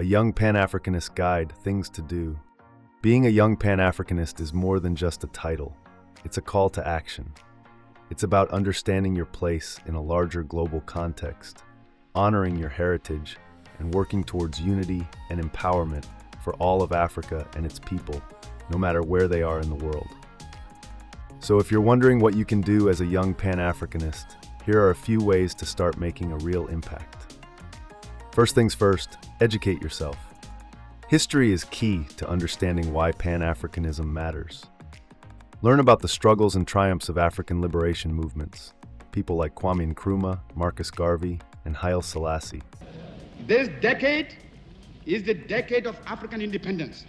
A Young Pan-Africanist Guide, Things to Do. Being a young Pan-Africanist is more than just a title. It's a call to action. It's about understanding your place in a larger global context, honoring your heritage, and working towards unity and empowerment for all of Africa and its people, no matter where they are in the world. So if you're wondering what you can do as a young Pan-Africanist, here are a few ways to start making a real impact. First things first, educate yourself. History is key to understanding why Pan-Africanism matters. Learn about the struggles and triumphs of African liberation movements, people like Kwame Nkrumah, Marcus Garvey, and Haile Selassie. This decade is the decade of African independence.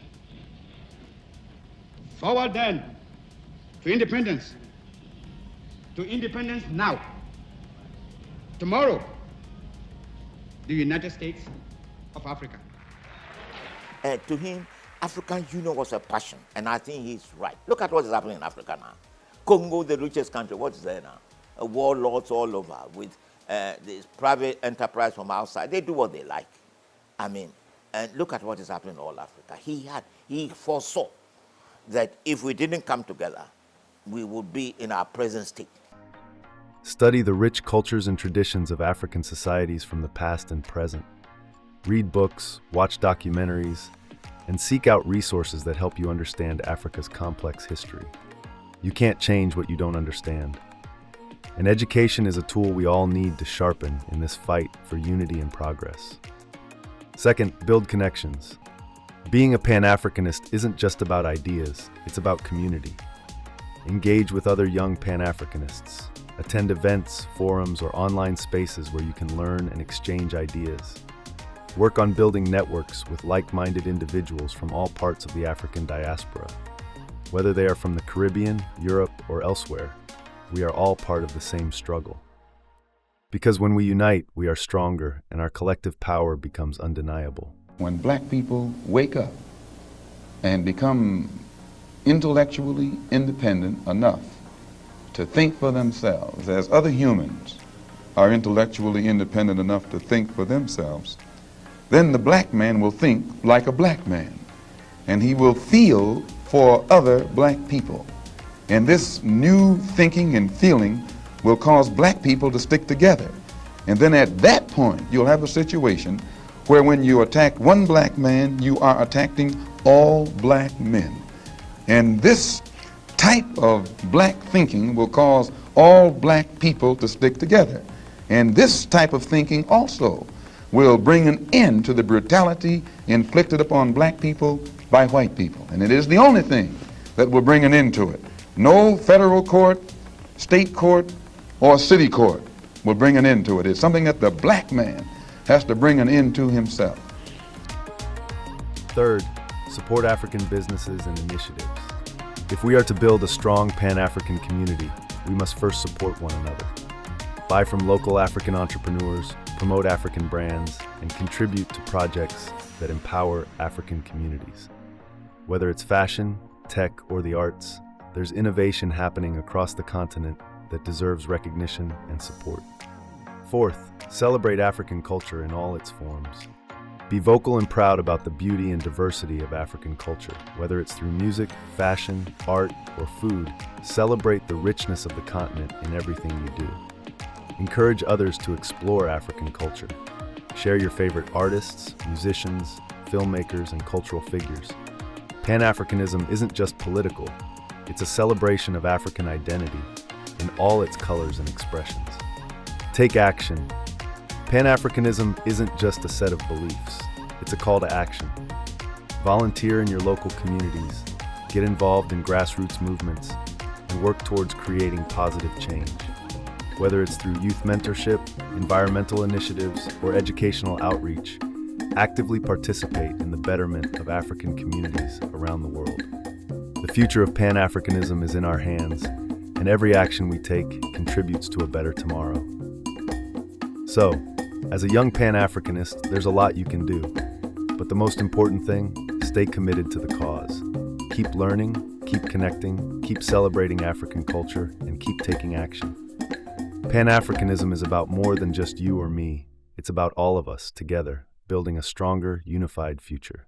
Forward then to independence now. Tomorrow, the United States of Africa. To him, African Union was a passion, and I think he's right. Look at what is happening in Africa now. Congo, the richest country, what is there now? Warlords all over with this private enterprise from outside. They do what they like. I mean, and look at what is happening in all Africa. He foresaw that if we didn't come together, we would be in our present state. Study the rich cultures and traditions of African societies from the past and present. Read books, watch documentaries, and seek out resources that help you understand Africa's complex history. You can't change what you don't understand. And education is a tool we all need to sharpen in this fight for unity and progress. Second, build connections. Being a Pan-Africanist isn't just about ideas, it's about community. Engage with other young Pan-Africanists. Attend events, forums, or online spaces where you can learn and exchange ideas. Work on building networks with like-minded individuals from all parts of the African diaspora. Whether they are from the Caribbean, Europe, or elsewhere, we are all part of the same struggle. Because when we unite, we are stronger, and our collective power becomes undeniable. When black people wake up and become intellectually independent enough to think for themselves, as other humans are intellectually independent enough to think for themselves, then the black man will think like a black man, and he will feel for other black people. And this new thinking and feeling will cause black people to stick together. And then at that point, you'll have a situation where when you attack one black man, you are attacking all black men. And this type of black thinking will cause all black people to stick together. And this type of thinking also will bring an end to the brutality inflicted upon black people by white people. And it is the only thing that will bring an end to it. No federal court, state court, or city court will bring an end to it. It's something that the black man has to bring an end to himself. Third, support African businesses and initiatives. If we are to build a strong Pan-African community, we must first support one another. Buy from local African entrepreneurs, promote African brands, and contribute to projects that empower African communities. Whether it's fashion, tech, or the arts, there's innovation happening across the continent that deserves recognition and support. Fourth, celebrate African culture in all its forms. Be vocal and proud about the beauty and diversity of African culture. Whether it's through music, fashion, art, or food, celebrate the richness of the continent in everything you do. Encourage others to explore African culture. Share your favorite artists, musicians, filmmakers, and cultural figures. Pan-Africanism isn't just political, it's a celebration of African identity in all its colors and expressions. Take action. Pan-Africanism isn't just a set of beliefs, it's a call to action. Volunteer in your local communities, get involved in grassroots movements, and work towards creating positive change. Whether it's through youth mentorship, environmental initiatives, or educational outreach, actively participate in the betterment of African communities around the world. The future of Pan-Africanism is in our hands, and every action we take contributes to a better tomorrow. So, as a young Pan-Africanist, there's a lot you can do. But the most important thing, stay committed to the cause. Keep learning, keep connecting, keep celebrating African culture, and keep taking action. Pan-Africanism is about more than just you or me. It's about all of us together, building a stronger, unified future.